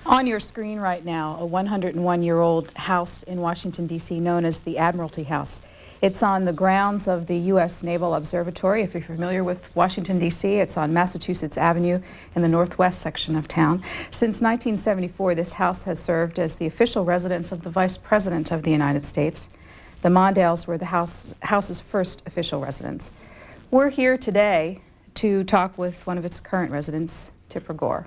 On your screen right now, a 101-year-old house in Washington, D.C., known as the Admiralty House. It's on the grounds of the U.S. Naval Observatory. If you're familiar with Washington, D.C., it's on Massachusetts Avenue in the northwest section of town. Since 1974, this house has served as the official residence of the Vice President of the United States. The Mondales were the house's first official residence. We're here today to talk with one of its current residents, Tipper Gore.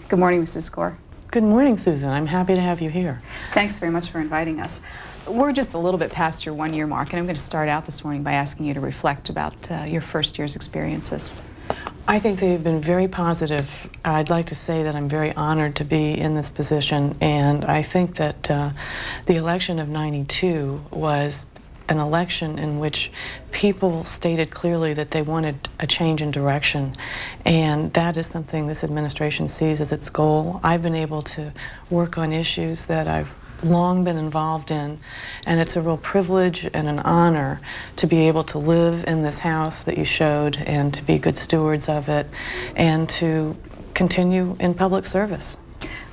Good morning, Mrs. Gore. Good morning, Susan. I'm happy to have you here. Thanks very much for inviting us. We're just a little bit past your one-year mark, and I'm going to start out this morning by asking you to reflect about your first year's experiences. I think they've been very positive. I'd like to say that I'm very honored to be in this position, and I think that the election of '92 was an election in which people stated clearly that they wanted a change in direction, and that is something this administration sees as its goal. I've been able to work on issues that I've long been involved in, and it's a real privilege and an honor to be able to live in this house that you showed and to be good stewards of it and to continue in public service.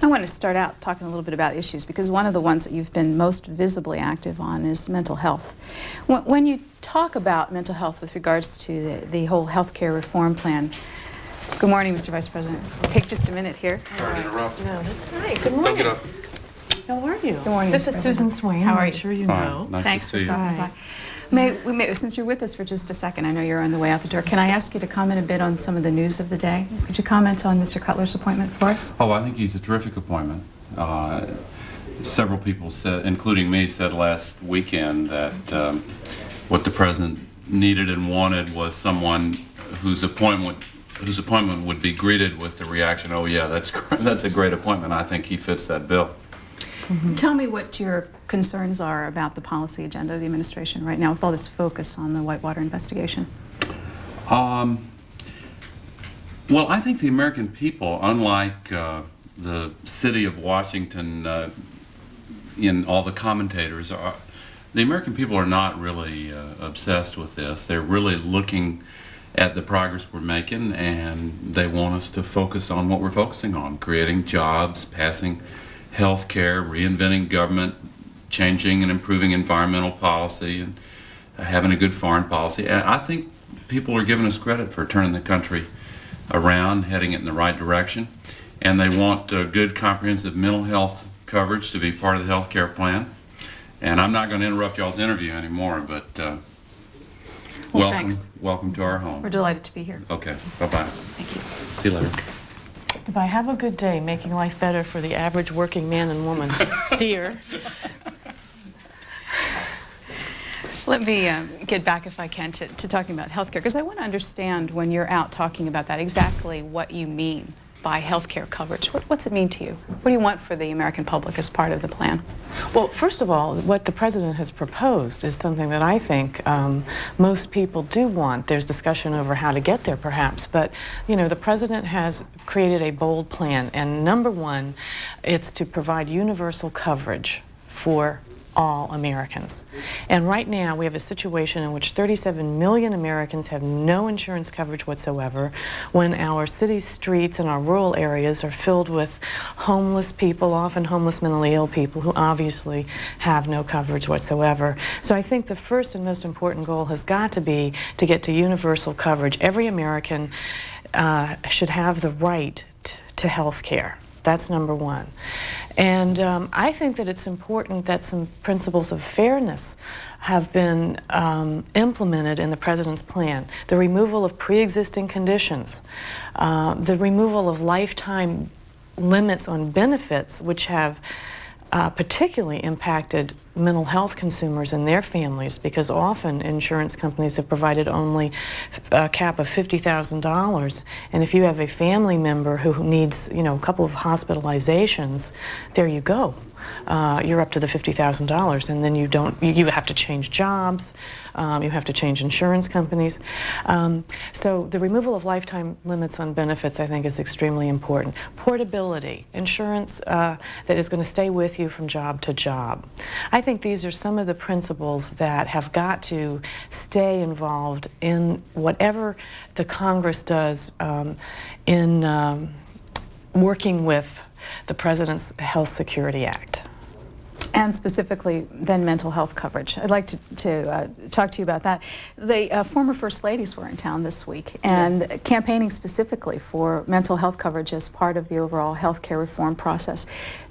I want to start out talking a little bit about issues, because one of the ones that you've been most visibly active on is mental health. When you talk about mental health with regards to the whole health care reform plan, good morning, Mr. Vice President. Take just a minute here. Sorry to interrupt. No, that's all right. Good morning. Don't get up. How are you? Good morning, This Mr. is Susan Swain. How are I'm you? sure you Fine. know. Nice Thanks to for see you. stopping by. Since you're with us for just a second, I know you're on the way out the door, can I ask you to comment a bit on some of the news of the day? Could you comment on Mr. Cutler's appointment for us? Oh, I think he's a terrific appointment. Several people said, including me, said last weekend that what the president needed and wanted was someone whose appointment would be greeted with the reaction, "Oh yeah, that's a great appointment." I think he fits that bill. Mm-hmm. Tell me what your concerns are about the policy agenda of the administration right now with all this focus on the Whitewater investigation. Well, I think the American people, unlike the city of Washington, in all the commentators, the American people are not really obsessed with this. They're really looking at the progress we're making, and they want us to focus on what we're focusing on: creating jobs, passing health care, reinventing government, changing and improving environmental policy, and having a good foreign policy. And I think people are giving us credit for turning the country around, heading it in the right direction, and they want good comprehensive mental health coverage to be part of the health care plan. And I'm not going to interrupt y'all's interview anymore, but welcome to our home. We're delighted to be here. Okay, bye-bye. Thank you. See you later. Goodbye. Have a good day making life better for the average working man and woman. Dear. Let me get back, if I can, to talking about health care, because I want to understand, when you're out talking about that, exactly what you mean by health care coverage. What's it mean to you? What do you want for the American public as part of the plan? Well, first of all, what the president has proposed is something that I think most people do want. There's discussion over how to get there, perhaps, but you know, the president has created a bold plan, and number one, it's to provide universal coverage for all Americans. And right now we have a situation in which 37 million Americans have no insurance coverage whatsoever, when our city streets and our rural areas are filled with homeless people, often homeless mentally ill people, who obviously have no coverage whatsoever. So I think the first and most important goal has got to be to get to universal coverage. Every American should have the right to health care. That's number one. And I think that it's important that some principles of fairness have been implemented in the president's plan. The removal of pre-existing conditions, the removal of lifetime limits on benefits, which have particularly impacted mental health consumers and their families, because often insurance companies have provided only a cap of $50,000, and if you have a family member who needs, you know, a couple of hospitalizations, there you go. You're up to the $50,000, and then you have to change jobs, you have to change insurance companies. So the removal of lifetime limits on benefits, I think, is extremely important. Portability, insurance that is going to stay with you from job to job. I think these are some of the principles that have got to stay involved in whatever the Congress does in working with the President's Health Security Act. And specifically, then mental health coverage. I'd like to talk to you about that. The former First Ladies were in town this week and Yes. campaigning specifically for mental health coverage as part of the overall health care reform process.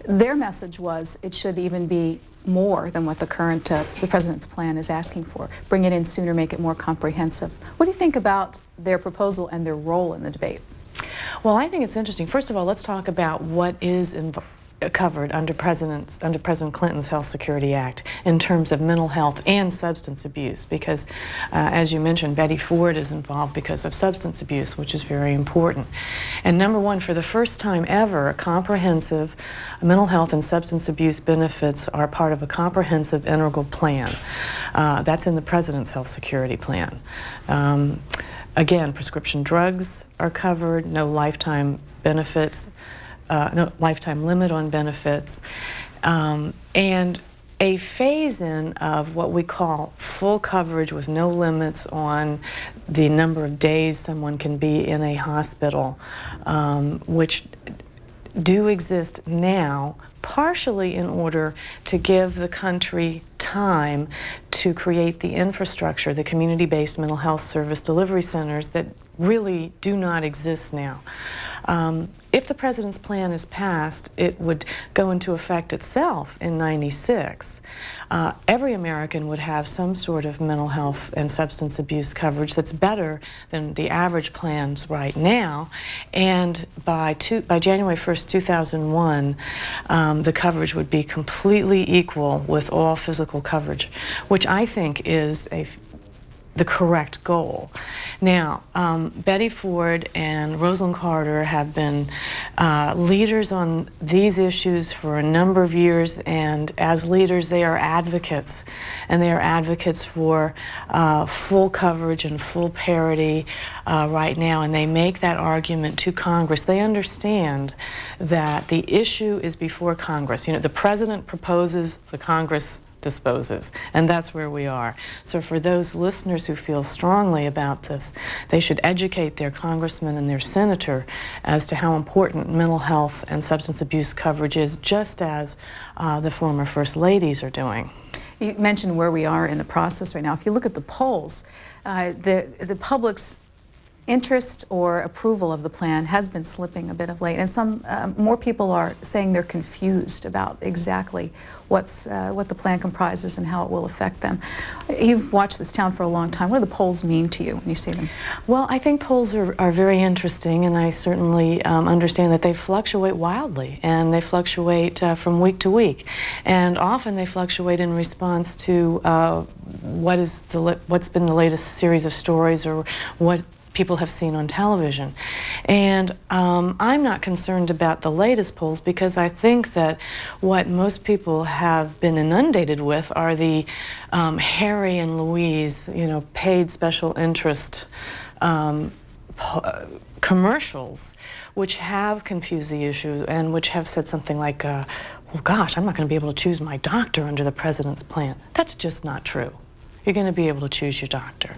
Their message was it should even be more than what the current, the President's plan is asking for. Bring it in sooner, make it more comprehensive. What do you think about their proposal and their role in the debate? Well, I think it's interesting. First of all, let's talk about what is covered under President Clinton's Health Security Act in terms of mental health and substance abuse, because as you mentioned, Betty Ford is involved because of substance abuse, which is very important. And number one, for the first time ever, comprehensive mental health and substance abuse benefits are part of a comprehensive integral plan. That's in the President's Health Security Plan. Again, prescription drugs are covered, no lifetime benefits, no lifetime limit on benefits, and a phase-in of what we call full coverage with no limits on the number of days someone can be in a hospital, which do exist now, partially in order to give the country time to create the infrastructure, the community-based mental health service delivery centers that really do not exist now. If the President's plan is passed, it would go into effect itself in '96. Every American would have some sort of mental health and substance abuse coverage that's better than the average plans right now. And by January 1st, 2001, the coverage would be completely equal with all physical coverage, which I think is the correct goal. Now, Betty Ford and Rosalind Carter have been leaders on these issues for a number of years, and as leaders they are advocates, and they are advocates for full coverage and full parity right now, and they make that argument to Congress. They understand that the issue is before Congress. You know, the President proposes, the Congress disposes, and that's where we are. So for those listeners who feel strongly about this, they should educate their congressman and their senator as to how important mental health and substance abuse coverage is, just as the former First Ladies are doing. You mentioned where we are in the process right now. If you look at the polls, the public's interest or approval of the plan has been slipping a bit of late, and some more people are saying they're confused about exactly what the plan comprises and how it will affect them. You've watched this town for a long time. What do the polls mean to you when you see them? Well, I think polls are very interesting, and I certainly understand that they fluctuate wildly, and they fluctuate from week to week, and often they fluctuate in response to what's been the latest series of stories or what people have seen on television. And I'm not concerned about the latest polls, because I think that what most people have been inundated with are the Harry and Louise, you know, paid special interest commercials, which have confused the issue and which have said something like, well, gosh, I'm not going to be able to choose my doctor under the President's plan. That's just not true. You're going to be able to choose your doctor.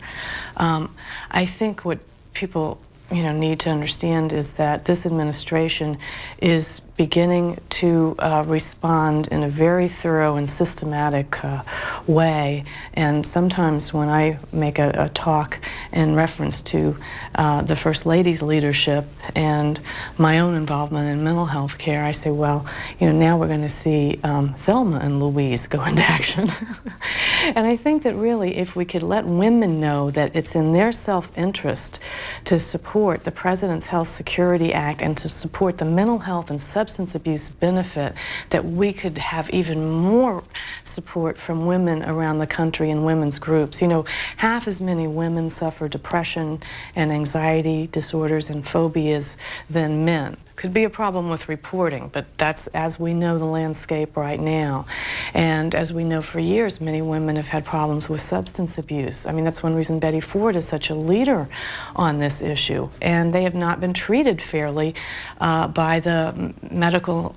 I think what people need to understand is that this administration is beginning to respond in a very thorough and systematic way. And sometimes when I make a talk in reference to the First Lady's leadership and my own involvement in mental health care, I say, well, now we're going to see Thelma and Louise go into action. And I think that really, if we could let women know that it's in their self-interest to support the President's Health Security Act and to support the mental health and substance abuse benefit, that we could have even more support from women around the country and women's groups. Half as many women suffer depression and anxiety disorders and phobias than men. Could be a problem with reporting, but that's as we know the landscape right now. And as we know for years, many women have had problems with substance abuse. I mean, that's one reason Betty Ford is such a leader on this issue. And they have not been treated fairly by the medical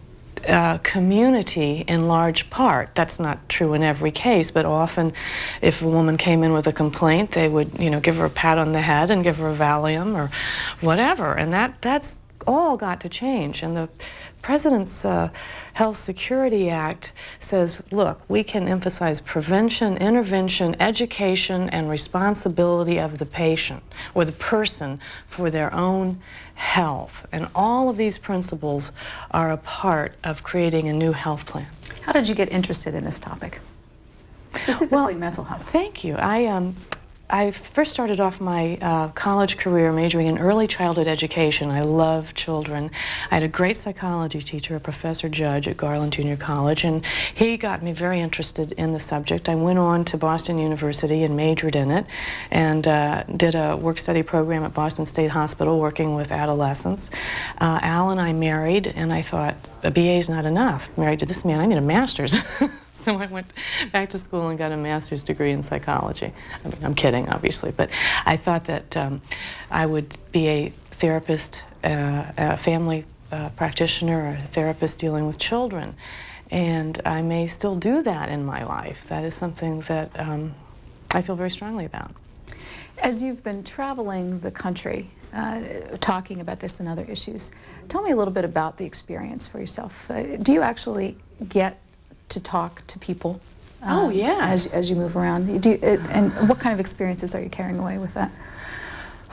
community in large part. That's not true in every case, but often if a woman came in with a complaint, they would, give her a pat on the head and give her a Valium or whatever. And that's all got to change. And the President's Health Security Act says, look, we can emphasize prevention, intervention, education, and responsibility of the patient or the person for their own health. And all of these principles are a part of creating a new health plan. How did you get interested in this topic? Specifically mental health. Thank you. I first started off my college career majoring in early childhood education. I love children. I had a great psychology teacher, a Professor Judge at Garland Junior College, and he got me very interested in the subject. I went on to Boston University and majored in it, and did a work-study program at Boston State Hospital working with adolescents. Al and I married, and I thought, a BA is not enough. Married to this man, I need a master's. So I went back to school and got a master's degree in psychology. I mean, I'm kidding, obviously, but I thought that I would be a therapist, a family practitioner, or a therapist dealing with children. And I may still do that in my life. That is something that I feel very strongly about. As you've been traveling the country, talking about this and other issues, tell me a little bit about the experience for yourself. Do you actually get to talk to people? Oh, yes. As you move around, and what kind of experiences are you carrying away with that?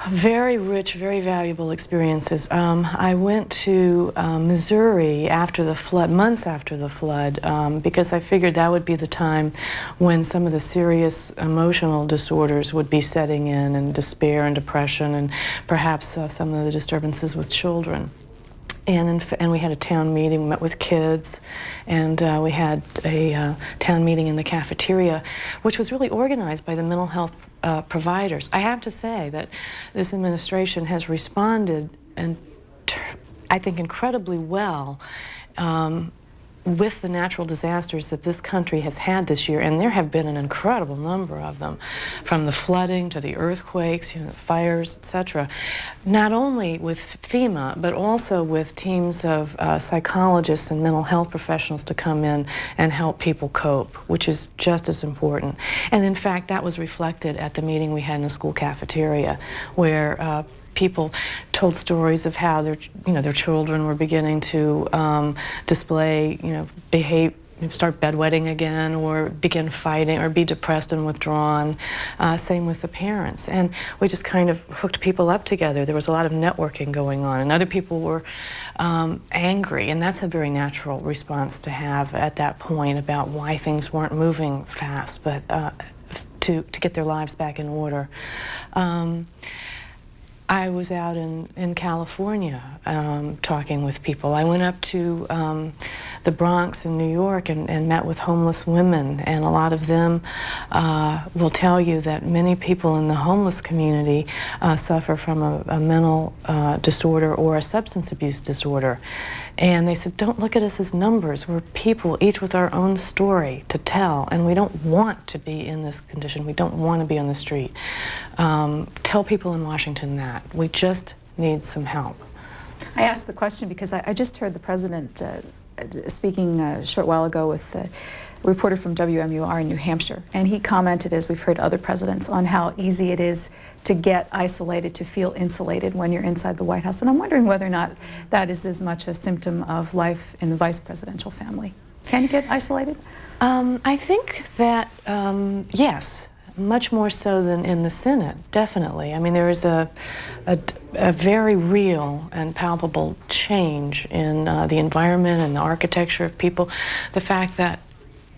Very rich, very valuable experiences. I went to Missouri after the flood, months after the flood, because I figured that would be the time when some of the serious emotional disorders would be setting in, and despair and depression, and perhaps some of the disturbances with children. And we had a town meeting, we met with kids, and we had a town meeting in the cafeteria, which was really organized by the mental health providers. I have to say that this administration has responded, and I think incredibly well, with the natural disasters that this country has had this year, and there have been an incredible number of them, from the flooding to the earthquakes, fires, etc. Not only with FEMA, but also with teams of psychologists and mental health professionals to come in and help people cope, which is just as important. And in fact, that was reflected at the meeting we had in the school cafeteria, where people told stories of how their children were beginning to display, start bedwetting again, or begin fighting, or be depressed and withdrawn. Same with the parents. And we just kind of hooked people up together. There was a lot of networking going on, and other people were angry, and that's a very natural response to have at that point about why things weren't moving fast, but to get their lives back in order. I was out in California talking with people. I went up to the Bronx in New York and met with homeless women, and a lot of them will tell you that many people in the homeless community suffer from a mental disorder or a substance abuse disorder. And they said, don't look at us as numbers. We're people, each with our own story to tell, and we don't want to be in this condition. We don't want to be on the street. Tell people in Washington that. We just need some help. I asked the question because I just heard the President speaking a short while ago with a reporter from WMUR in New Hampshire, and he commented, as we've heard other presidents, on how easy it is to get isolated, to feel insulated when you're inside the White House. And I'm wondering whether or not that is as much a symptom of life in the vice presidential family. Can you get isolated? I think that, yes, much more so than in the Senate, definitely. I mean, there is a very real and palpable change in the environment and the architecture of people. The fact that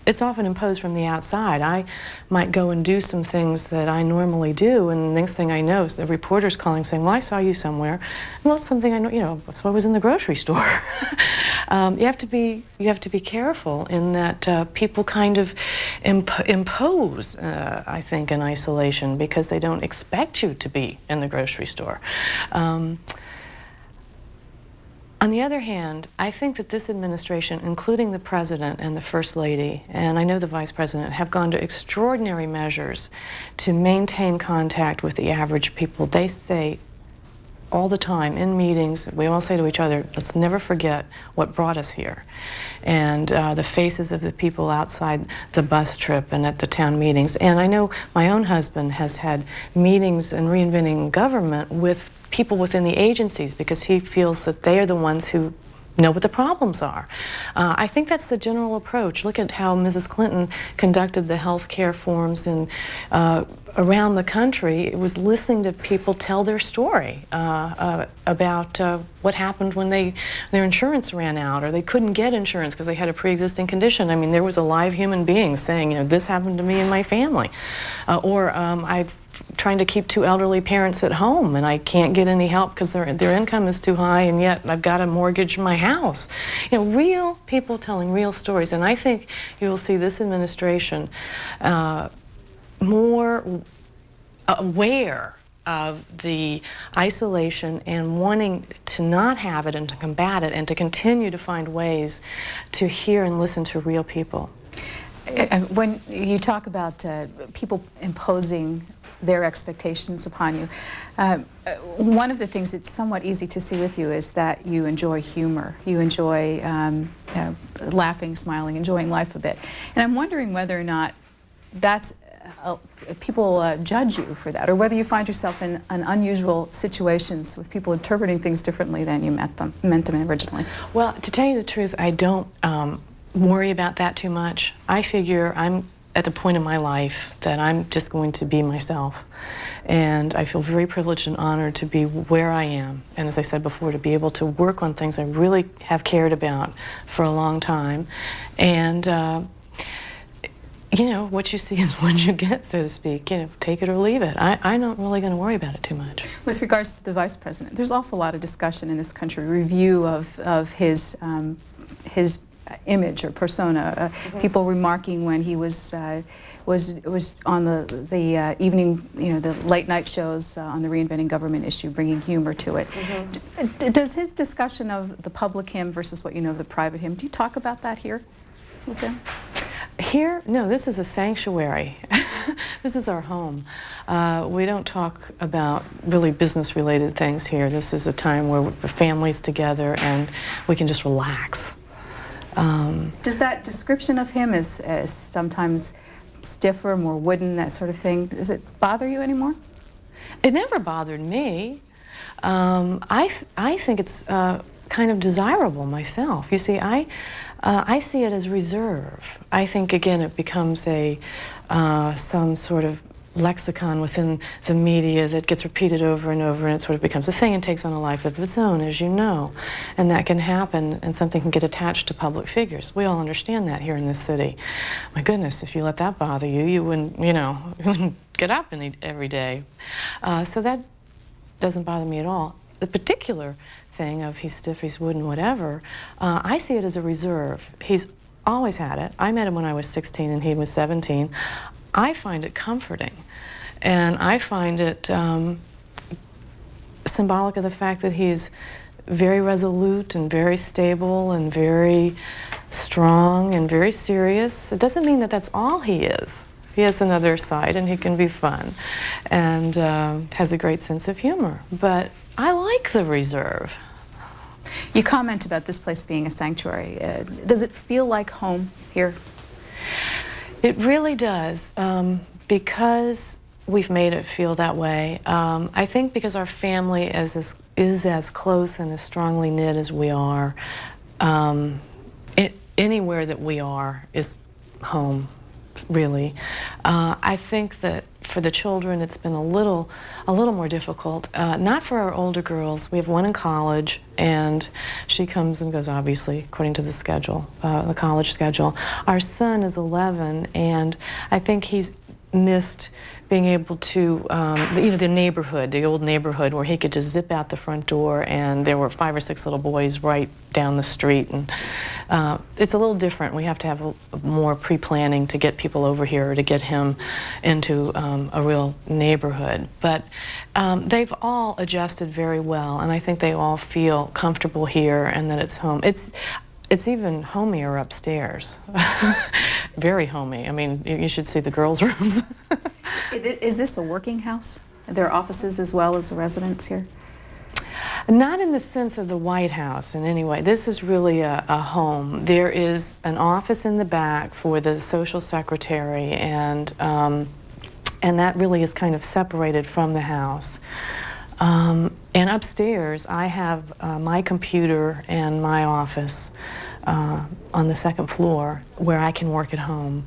it's often imposed from the outside. I might go and do some things that I normally do, and the next thing I know, the reporter's calling saying, well, I saw you somewhere. Well, it's something I know, so I was in the grocery store. You have to be careful in that people kind of impose, I think, an isolation because they don't expect you to be in the grocery store. On the other hand, I think that this administration, including the President and the First Lady, and I know the Vice President, have gone to extraordinary measures to maintain contact with the average people. They say all the time in meetings. We all say to each other, let's never forget what brought us here. And the faces of the people outside the bus trip and at the town meetings. And I know my own husband has had meetings in Reinventing Government with people within the agencies because he feels that they are the ones who know what the problems are. I think that's the general approach. Look at how Mrs. Clinton conducted the health care forums in, around the country. It was listening to people tell their story about what happened when their insurance ran out or they couldn't get insurance because they had a pre-existing condition. I mean, there was a live human being saying, you know, this happened to me and my family. I'm trying to keep 2 elderly parents at home and I can't get any help because their income is too high and yet I've got to mortgage my house. You know, real people telling real stories. And I think you'll see this administration more aware of the isolation and wanting to not have it and to combat it and to continue to find ways to hear and listen to real people. When you talk about people imposing their expectations upon you, one of the things that's somewhat easy to see with you is that you enjoy humor. You enjoy laughing, smiling, enjoying life a bit. And I'm wondering whether or not that's people judge you for that, or whether you find yourself in unusual situations with people interpreting things differently than you meant them originally. Well, to tell you the truth, I don't worry about that too much. I figure I'm at the point in my life that I'm just going to be myself. And I feel very privileged and honored to be where I am. And as I said before, to be able to work on things I really have cared about for a long time. And you know, what you see is what you get, so to speak. You know, take it or leave it. I'm not really going to worry about it too much. With regards to the Vice President, there's an awful lot of discussion in this country, review of his image or persona. People remarking when he was on the evening, you know, the late night shows on the Reinventing Government issue, bringing humor to it. Does his discussion of the public him versus what you know of the private him, do you talk about that here with him? Here? No, this is a sanctuary. This is our home. We don't talk about really business-related things here. This is a time where the family's together and we can just relax. Does that description of him as sometimes stiffer, more wooden, that sort of thing, does it bother you anymore? It never bothered me. I think it's kind of desirable myself. You see, I see it as reserve. I think, again, it becomes some sort of lexicon within the media that gets repeated over and over, and it sort of becomes a thing and takes on a life of its own, as you know. And that can happen, and something can get attached to public figures. We all understand that here in this city. My goodness, if you let that bother you, you wouldn't, you know, you wouldn't get up every day. So that doesn't bother me at all. The particular thing of he's stiff, he's wooden, whatever, I see it as a reserve. He's always had it. I met him when I was 16 and he was 17. I find it comforting, and I find it symbolic of the fact that he's very resolute and very stable and very strong and very serious. It doesn't mean that that's all he is. He has another side, and he can be fun and has a great sense of humor. But I like the reserve. You comment about this place being a sanctuary. Does it feel like home here? It really does, because we've made it feel that way. I think because our family is as close and as strongly knit as we are, anywhere that we are is home, really. I think that for the children it's been a little more difficult. Not for our older girls. We have one in college, and she comes and goes, obviously, according to the schedule, the college schedule. Our son is 11, and I think he's missed being able to, you know, the neighborhood, the old neighborhood, where he could just zip out the front door and there were 5 or 6 little boys right down the street. And it's a little different. We have to have more pre-planning to get people over here or to get him into a real neighborhood. But they've all adjusted very well, and I think they all feel comfortable here and that it's home. It's even homier upstairs. Very homey. I mean, you should see the girls' rooms. Is this a working house? Are there offices as well as the residents here? Not in the sense of the White House in any way. This is really a home. There is an office in the back for the social secretary, and that really is kind of separated from the house. And upstairs, I have my computer and my office on the second floor where I can work at home.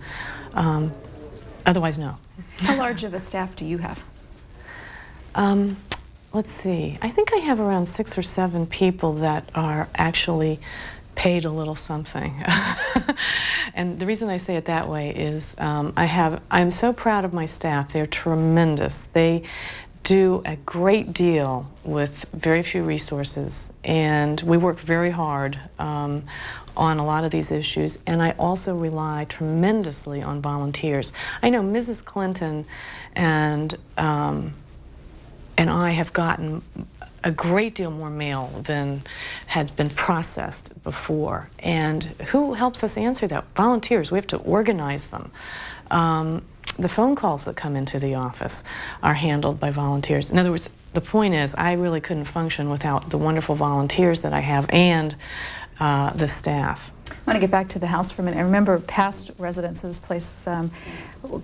Otherwise, no. How large of a staff do you have? Let's see. I think I have around 6 or 7 people that are actually paid a little something. And the reason I say it that way is I'm so proud of my staff. They're tremendous. They do a great deal with very few resources, and we work very hard on a lot of these issues, and I also rely tremendously on volunteers. I know Mrs. Clinton and I have gotten a great deal more mail than had been processed before. And who helps us answer that? Volunteers. We have to organize them. The phone calls that come into the office are handled by volunteers. In other words, the point is, I really couldn't function without the wonderful volunteers that I have and the staff. I want to get back to the house for a minute. I remember past residents of this place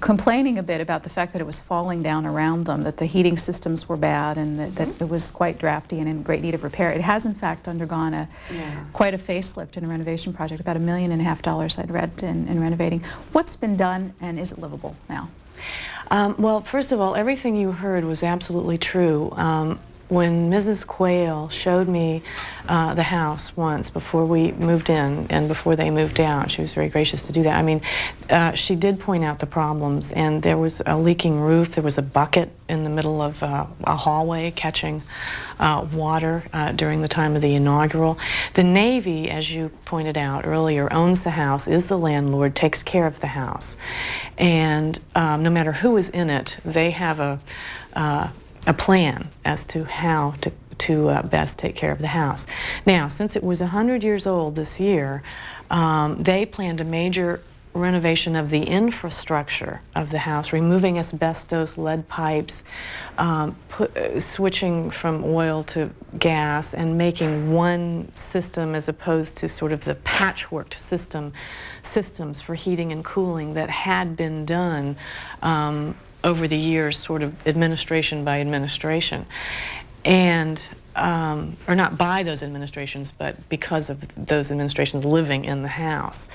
complaining a bit about the fact that it was falling down around them, that the heating systems were bad, and that it was quite drafty and in great need of repair. It has, in fact, undergone quite a facelift in a renovation project, about $1.5 million I'd read in renovating. What's been done, and is it livable now? Well, first of all, everything you heard was absolutely true. When Mrs. Quayle showed me the house once before we moved in and before they moved out, she was very gracious to do that. I mean, she did point out the problems, and there was a leaking roof. There was a bucket in the middle of a hallway catching water during the time of the inaugural. The Navy, as you pointed out earlier, owns the house, is the landlord, takes care of the house. And no matter who is in it, they have a plan as to how to best take care of the house. Now, since it was 100 years old this year, they planned a major renovation of the infrastructure of the house, removing asbestos, lead pipes, switching from oil to gas, and making one system as opposed to sort of the patchworked systems for heating and cooling that had been done over the years, sort of administration by administration. And, or not by those administrations, but because of those administrations living in the house.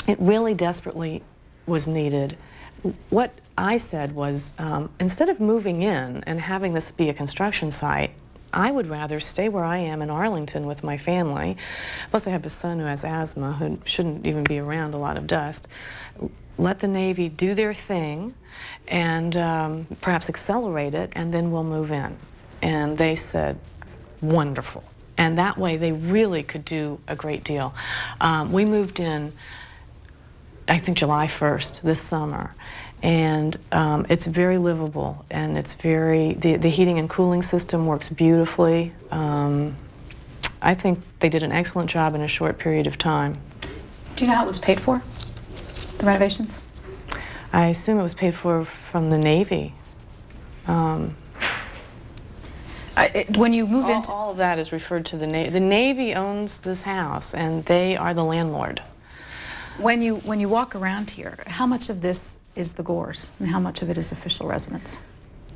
It really desperately was needed. What I said was, instead of moving in and having this be a construction site, I would rather stay where I am in Arlington with my family. Plus I have a son who has asthma, who shouldn't even be around a lot of dust. Let the Navy do their thing and perhaps accelerate it, and then we'll move in. And they said, wonderful. And that way they really could do a great deal. We moved in, I think, July 1st this summer. And it's very livable, and it's very, the heating and cooling system works beautifully. I think they did an excellent job in a short period of time. Do you know how it was paid for, the renovations? I assume it was paid for from the Navy. When you move into... All of that is referred to the Navy. The Navy owns this house, and they are the landlord. When you walk around here, how much of this is the Gores, and how much of it is official residence?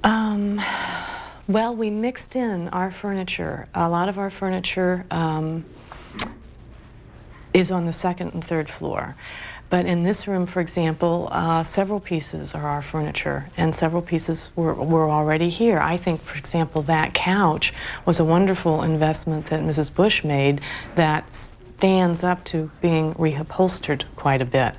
Well, we mixed in our furniture. A lot of our furniture is on the second and third floor. But in this room, for example, several pieces are our furniture, and several pieces were already here. I think, for example, that couch was a wonderful investment that Mrs. Bush made that stands up to being reupholstered quite a bit.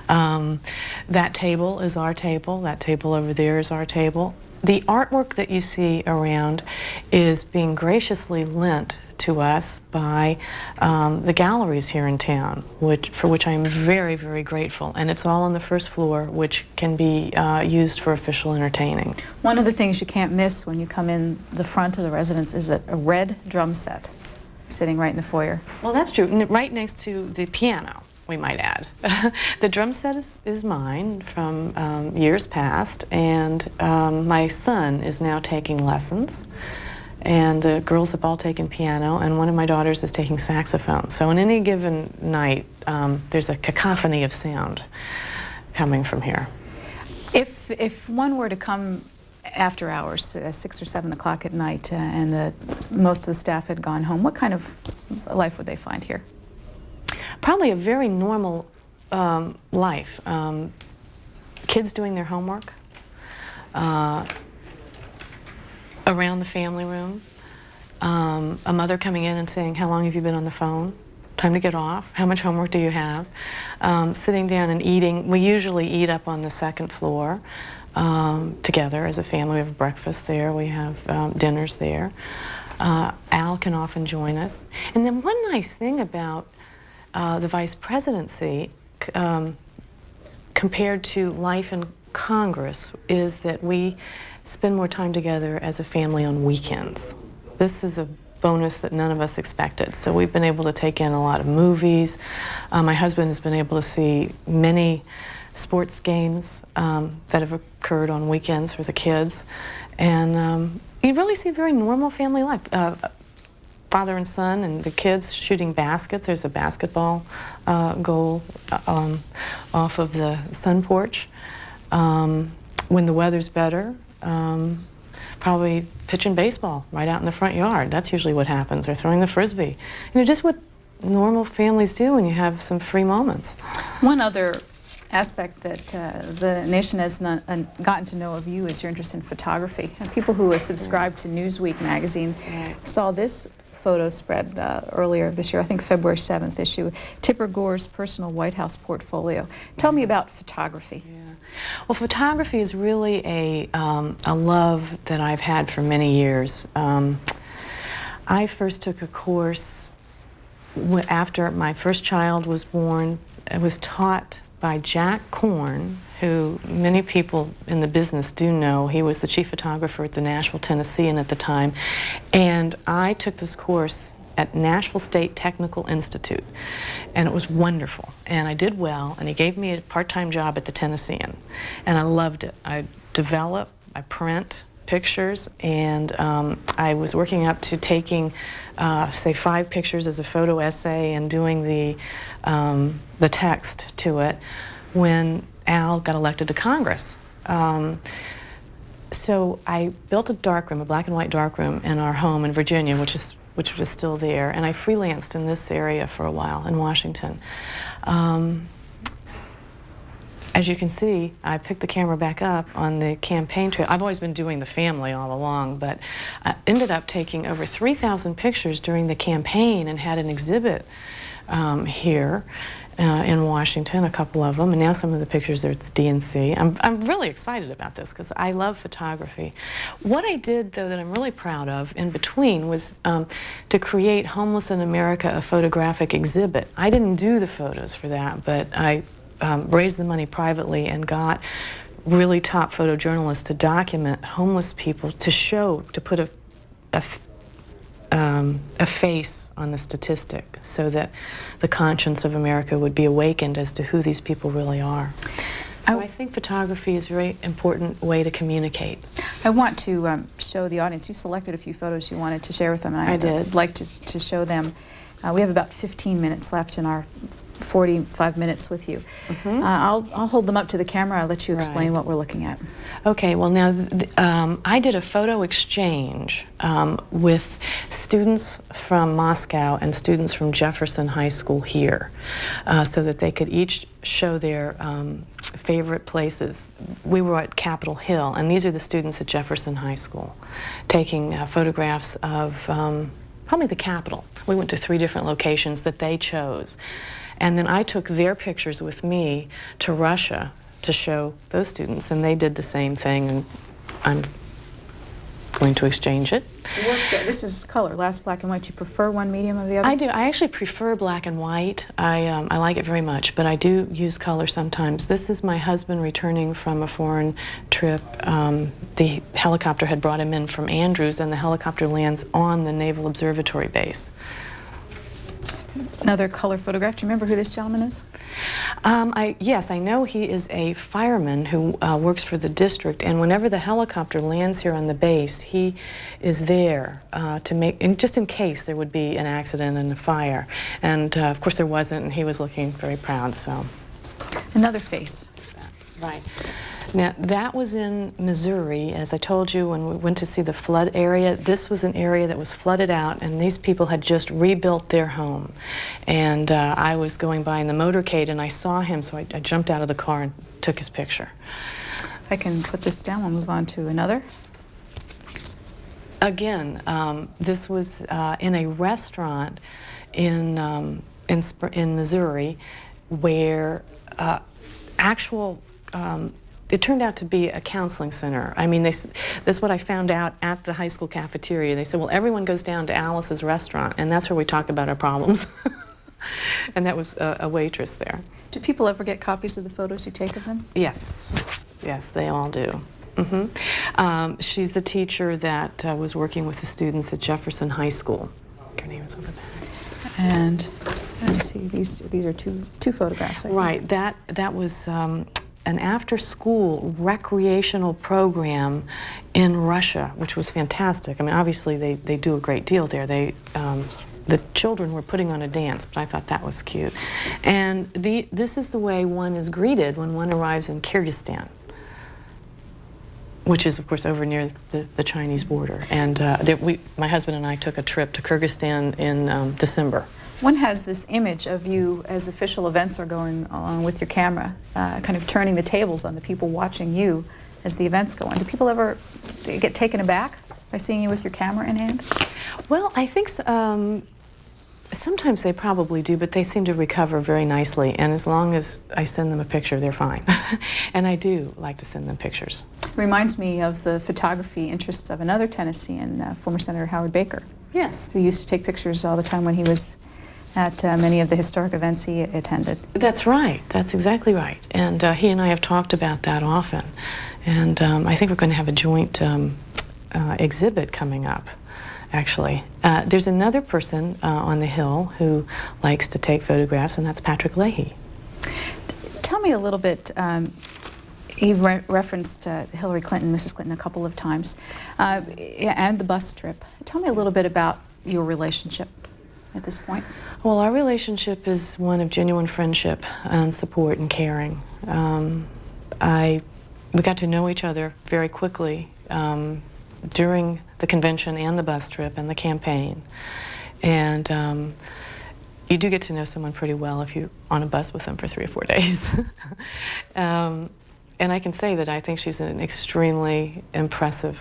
That table is our table. That table over there is our table. The artwork that you see around is being graciously lent to us by the galleries here in town, for which I am very, very grateful. And it's all on the first floor, which can be used for official entertaining. One of the things you can't miss when you come in the front of the residence is a red drum set sitting right in the foyer. Well, that's true. Right next to the piano, we might add. The drum set is mine from years past, and my son is now taking lessons. and the girls have all taken piano, and one of my daughters is taking saxophone. So on any given night, there's a cacophony of sound coming from here. If one were to come after hours, 6 or 7 o'clock at night, and most of the staff had gone home, what kind of life would they find here? Probably a very normal life. Kids doing their homework, around the family room, a mother coming in and saying, "How long have you been on the phone? Time to get off. How much homework do you have?" Sitting down and eating. We usually eat up on the second floor together as a family. We have breakfast there. We have dinners there. Al can often join us. And then one nice thing about the vice presidency compared to life in Congress is that we spend more time together as a family on weekends. This is a bonus that none of us expected. So we've been able to take in a lot of movies. My husband has been able to see many sports games that have occurred on weekends for the kids. And you really see a very normal family life. Father and son and the kids shooting baskets. There's a basketball goal off of the sun porch. When the weather's better, probably pitching baseball right out in the front yard. That's usually what happens, or throwing the frisbee. You know, just what normal families do when you have some free moments. One other aspect that the nation has gotten to know of you is your interest in photography. And people who have subscribed to Newsweek magazine saw this photo spread earlier this year, I think February 7th issue, Tipper Gore's personal White House portfolio. Tell me about photography. Yeah. Well, photography is really a love that I've had for many years. I first took a course after my first child was born. It was taught by Jack Korn, who many people in the business do know. He was the chief photographer at the Nashville Tennessean at the time. And I took this course at Nashville State Technical Institute, and it was wonderful. And I did well, and he gave me a part-time job at the Tennessean, and I loved it. I develop, I print pictures, and I was working up to taking, say, 5 pictures as a photo essay and doing the text to it when Al got elected to Congress. So I built a darkroom, a black and white darkroom in our home in Virginia, which was still there, and I freelanced in this area for a while in Washington. As you can see, I picked the camera back up on the campaign trail. I've always been doing the family all along, but I ended up taking over 3,000 pictures during the campaign and had an exhibit here in Washington, a couple of them, and now some of the pictures are at the DNC. I'm really excited about this because I love photography. What I did, though, that I'm really proud of in between was to create Homeless in America, a photographic exhibit. I didn't do the photos for that, but I raised the money privately and got really top photojournalists to document homeless people, to show, to put a face on the statistic so that the conscience of America would be awakened as to who these people really are. So I think photography is a very important way to communicate. I want to show the audience, you selected a few photos you wanted to share with them, and I did. I'd like to show them. We have about 15 minutes left in our 45 minutes with you. I'll hold them up to the camera. I'll let you explain what we're looking at. Okay, well now I did a photo exchange with students from Moscow and students from Jefferson High School here so that they could each show their favorite places. We were at Capitol Hill, and these are the students at Jefferson High School taking photographs of probably the Capitol. We went to 3 different locations that they chose. And then I took their pictures with me to Russia to show those students, and they did the same thing, and I'm going to exchange it. This is color, last black and white. Do you prefer one medium or the other? I do. I actually prefer black and white. I like it very much, but I do use color sometimes. This is my husband returning from a foreign trip. The helicopter had brought him in from Andrews, and the helicopter lands on the Naval Observatory base. Another color photograph. Do you remember who this gentleman is? Yes, I know he is a fireman who works for the district, and whenever the helicopter lands here on the base, he is there to make, and just in case there would be an accident and a fire. And of course there wasn't, and he was looking very proud, so. Another face. Right. Now, that was in Missouri. As I told you, when we went to see the flood area, this was an area that was flooded out, and these people had just rebuilt their home. And I was going by in the motorcade, and I saw him, so I jumped out of the car and took his picture. I can put this down. We'll move on to another. Again, this was in a restaurant in Missouri where actual it turned out to be a counseling center. I mean, this is what I found out at the high school cafeteria. They said, well, everyone goes down to Alice's restaurant, and that's where we talk about our problems. And that was a waitress there. Do people ever get copies of the photos you take of them? Yes. Yes, they all do. She's the teacher that was working with the students at Jefferson High School. Her name is over there. And let me see, these are two photographs, I think. Right. That was an after-school recreational program in Russia, which was fantastic. I mean, obviously they do a great deal there. The children were putting on a dance, but I thought that was cute. And this is the way one is greeted when one arrives in Kyrgyzstan, which is, of course, over near the Chinese border. And my husband and I took a trip to Kyrgyzstan in December. One has this image of you as official events are going on with your camera, kind of turning the tables on the people watching you as the events go on. Do people ever get taken aback by seeing you with your camera in hand? Well, I think sometimes they probably do, but they seem to recover very nicely. And as long as I send them a picture, they're fine. And I do like to send them pictures. Reminds me of the photography interests of another Tennessean, former Senator Howard Baker. Yes. Who used to take pictures all the time when he was at many of the historic events he attended. That's right. That's exactly right. And he and I have talked about that often. And I think we're going to have a joint exhibit coming up, actually. There's another person on the Hill who likes to take photographs, and that's Patrick Leahy. Tell me a little bit, you've referenced Hillary Clinton, Mrs. Clinton, a couple of times, and the bus trip. Tell me a little bit about your relationship at this point. Well, our relationship is one of genuine friendship and support and caring. We got to know each other very quickly during the convention and the bus trip and the campaign. And you do get to know someone pretty well if you're on a bus with them for 3 or 4 days. And I can say that I think she's an extremely impressive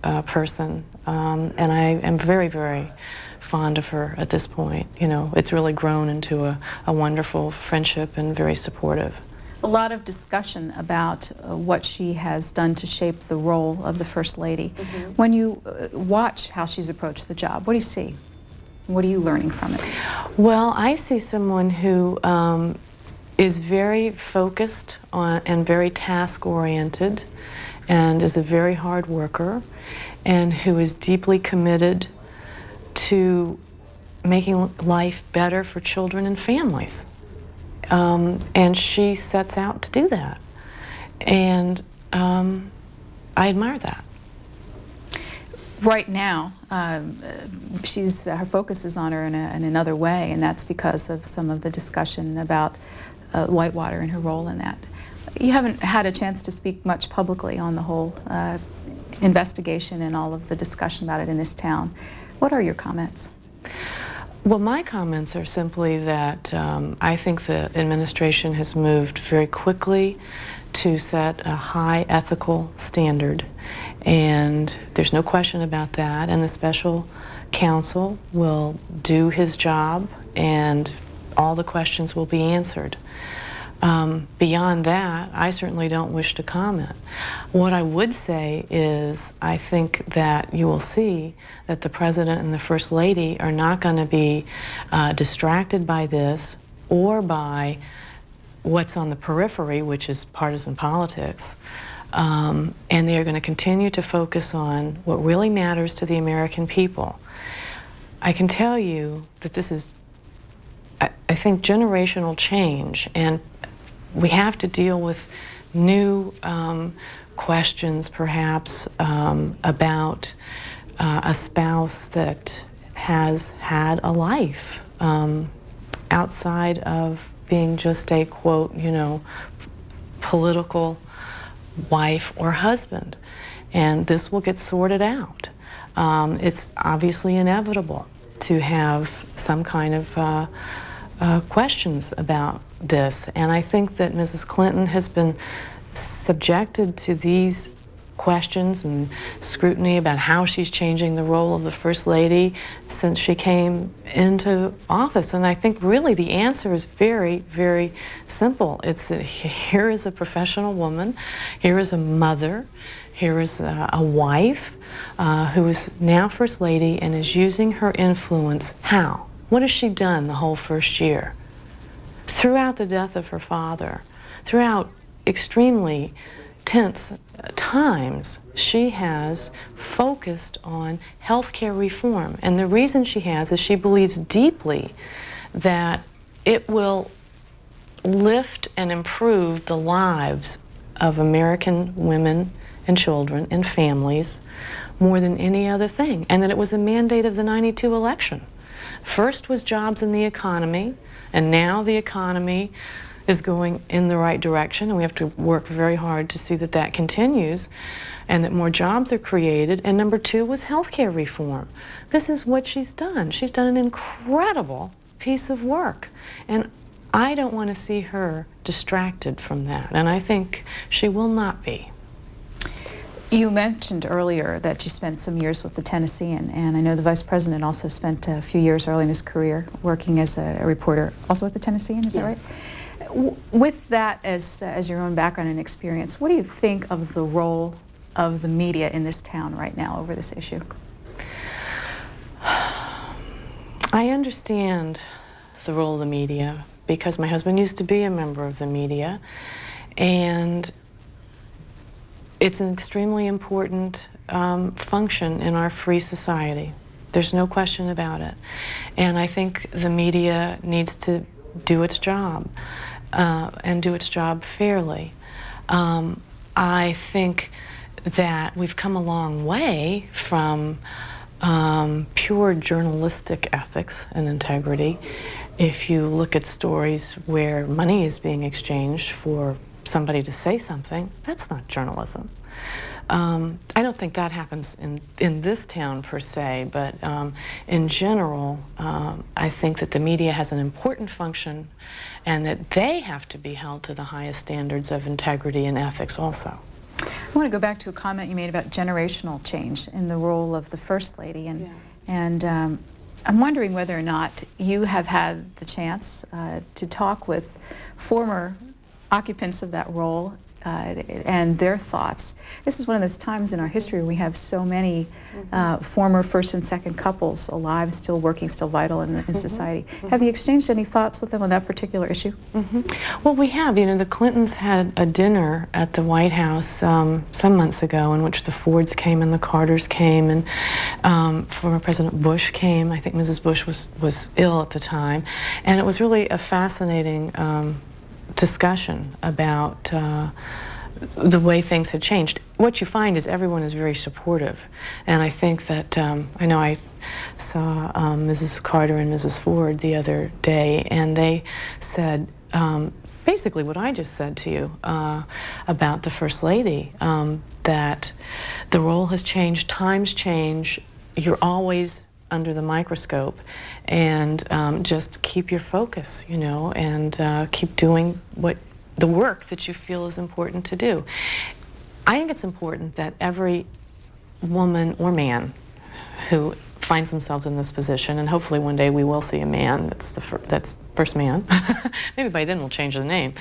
person. And I am very, very fond of her at this point. You know, it's really grown into a wonderful friendship and very supportive. A lot of discussion about what she has done to shape the role of the First Lady. When you watch how she's approached the job, what do you see? What are you learning from it? Well, I see someone who is very focused on and very task-oriented and is a very hard worker and who is deeply committed to making life better for children and families. And she sets out to do that. And I admire that. Right now, her focus is on her in another way, and that's because of some of the discussion about Whitewater and her role in that. You haven't had a chance to speak much publicly on the whole investigation and all of the discussion about it in this town. What are your comments? Well, my comments are simply that I think the administration has moved very quickly to set a high ethical standard, and there's no question about that, and the special counsel will do his job and all the questions will be answered. Beyond that, I certainly don't wish to comment. What I would say is I think that you will see that the President and the First Lady are not going to be distracted by this or by what's on the periphery, which is partisan politics. And they are going to continue to focus on what really matters to the American people. I can tell you that this is I think generational change, and we have to deal with new questions, perhaps, about a spouse that has had a life outside of being just a, quote, you know, political wife or husband. And this will get sorted out. It's obviously inevitable to have some kind of questions about this. And I think that Mrs. Clinton has been subjected to these questions and scrutiny about how she's changing the role of the First Lady since she came into office. And I think really the answer is very, very simple. It's that here is a professional woman, here is a mother, here is a wife who is now First Lady and is using her influence. How? What has she done the whole first year? Throughout the death of her father, throughout extremely tense times, she has focused on health care reform. And the reason she has is she believes deeply that it will lift and improve the lives of American women and children and families more than any other thing, and that it was a mandate of the '92 election. First was jobs in the economy, and now the economy is going in the right direction, and we have to work very hard to see that that continues and that more jobs are created. And number two was health care reform. This is what she's done. She's done an incredible piece of work, and I don't want to see her distracted from that, and I think she will not be. You mentioned earlier that you spent some years with the Tennessean, and I know the Vice President also spent a few years early in his career working as a reporter, also with the Tennessean, is that right? With that as your own background and experience, what do you think of the role of the media in this town right now over this issue? I understand the role of the media because my husband used to be a member of the media, and it's an extremely important function in our free society. There's no question about it. And I think the media needs to do its job and do its job fairly. I think that we've come a long way from pure journalistic ethics and integrity. If you look at stories where money is being exchanged for somebody to say something, that's not journalism. I don't think that happens in this town per se, but in general, I think that the media has an important function and that they have to be held to the highest standards of integrity and ethics also. I want to go back to a comment you made about generational change in the role of the First Lady, and I'm wondering whether or not you have had the chance to talk with former occupants of that role and their thoughts. This is one of those times in our history where we have so many former first and second couples alive, still working, still vital in society. Have you exchanged any thoughts with them on that particular issue? Well, we have. You know, the Clintons had a dinner at the White House some months ago in which the Fords came and the Carters came, and former President Bush came. I think Mrs. Bush was ill at the time, and it was really a fascinating discussion about the way things had changed. What you find is everyone is very supportive, and I think that I know I saw Mrs. Carter and Mrs. Ford the other day, and they said basically what I just said to you about the First Lady, that the role has changed, times change, you're always under the microscope, and just keep your focus, you know, and keep doing the work that you feel is important to do. I think it's important that every woman or man who finds themselves in this position, and hopefully one day we will see a man that's first man, maybe by then we'll change the name,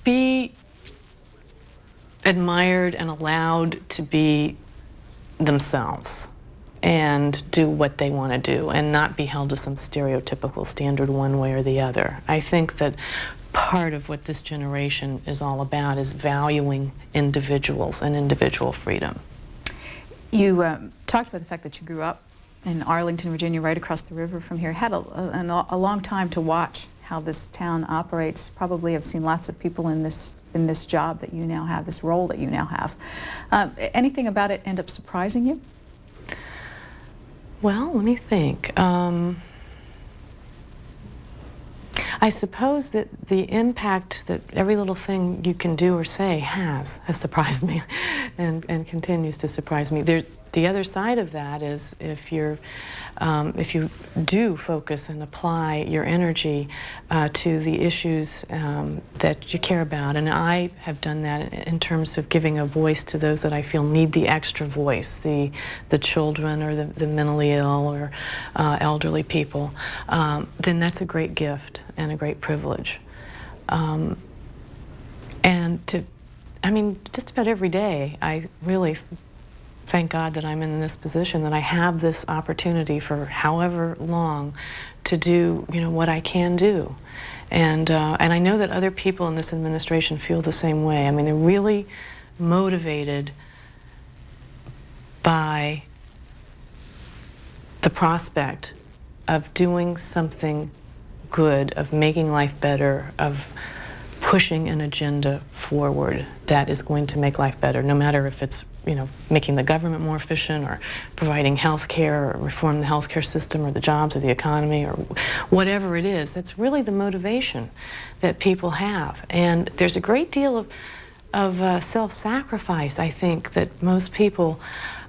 be admired and allowed to be themselves and do what they want to do and not be held to some stereotypical standard one way or the other. I think that part of what this generation is all about is valuing individuals and individual freedom. You talked about the fact that you grew up in Arlington, Virginia, right across the river from here. Had a long time to watch how this town operates. Probably have seen lots of people in this job that you now have, this role that you now have. Anything about it end up surprising you? Well, let me think. I suppose that the impact that every little thing you can do or say has surprised me and continues to surprise me. The other side of that is if you do focus and apply your energy to the issues that you care about, and I have done that in terms of giving a voice to those that I feel need the extra voice, the children or the mentally ill or elderly people, then that's a great gift and a great privilege. And just about every day, I really thank God that I'm in this position, that I have this opportunity for however long to do, what I can do. And I know that other people in this administration feel the same way. I mean, they're really motivated by the prospect of doing something good, of making life better, of pushing an agenda forward that is going to make life better, no matter if it's making the government more efficient or providing health care or reform the health care system or the jobs or the economy or whatever it is. That's really the motivation that people have. And there's a great deal of self-sacrifice, I think, that most people,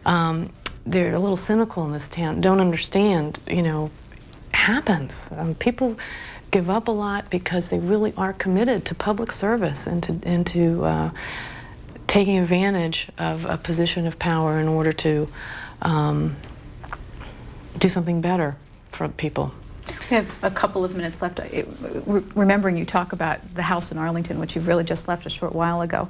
they're a little cynical in this town, don't understand, happens. People give up a lot because they really are committed to public service and to taking advantage of a position of power in order to do something better for people. We have a couple of minutes left. Remembering you talk about the house in Arlington, which you've really just left a short while ago.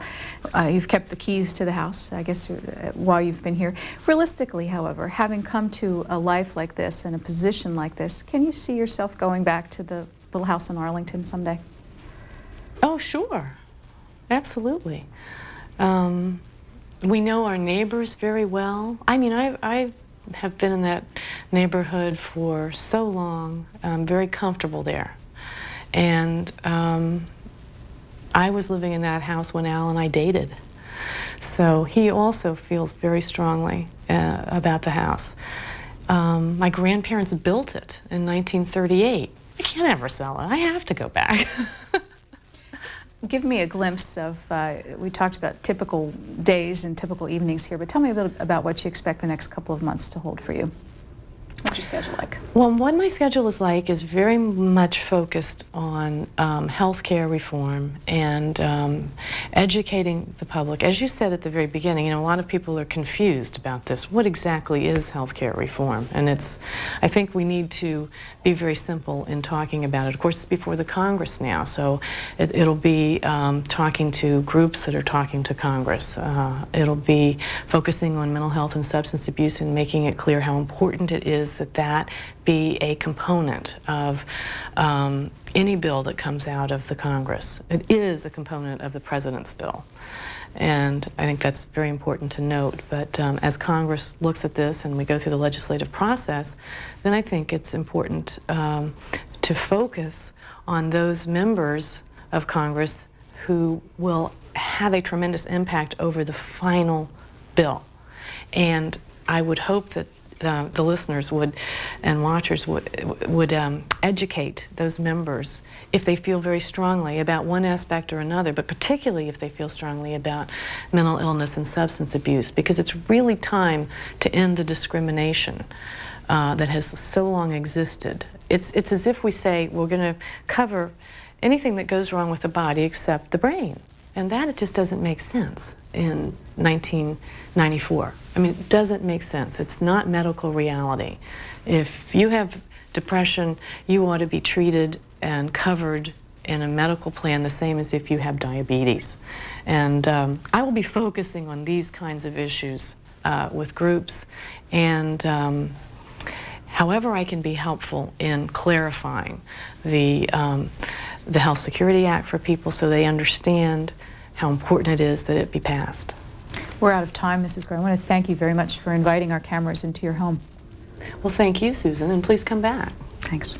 You've kept the keys to the house, I guess, while you've been here. Realistically, however, having come to a life like this and a position like this, can you see yourself going back to the little house in Arlington someday? Oh, sure. Absolutely. We know our neighbors very well. I mean, I have been in that neighborhood for so long. I'm very comfortable there. And I was living in that house when Al and I dated. So he also feels very strongly about the house. My grandparents built it in 1938. I can't ever sell it. I have to go back. Give me a glimpse of, we talked about typical days and typical evenings here, but tell me a bit about what you expect the next couple of months to hold for you. What's your schedule like? Well, what my schedule is like is very much focused on health care reform and educating the public. As you said at the very beginning, a lot of people are confused about this. What exactly is health care reform? And I think we need to be very simple in talking about it. Of course, it's before the Congress now, so it'll be talking to groups that are talking to Congress. It'll be focusing on mental health and substance abuse and making it clear how important it is that be a component of any bill that comes out of the Congress. It is a component of the President's bill. And I think that's very important to note. But as Congress looks at this and we go through the legislative process, then I think it's important to focus on those members of Congress who will have a tremendous impact over the final bill. And I would hope that the listeners and watchers would educate those members if they feel very strongly about one aspect or another, but particularly if they feel strongly about mental illness and substance abuse, because it's really time to end the discrimination that has so long existed. It's as if we say we're going to cover anything that goes wrong with the body except the brain. And that it just doesn't make sense in 1994. I mean, it doesn't make sense. It's not medical reality. If you have depression, you ought to be treated and covered in a medical plan the same as if you have diabetes. And I will be focusing on these kinds of issues with groups, and however I can be helpful in clarifying the Health Security Act for people so they understand how important it is that it be passed. We're out of time, Mrs. Gore. I want to thank you very much for inviting our cameras into your home. Well, thank you, Susan, and please come back. Thanks.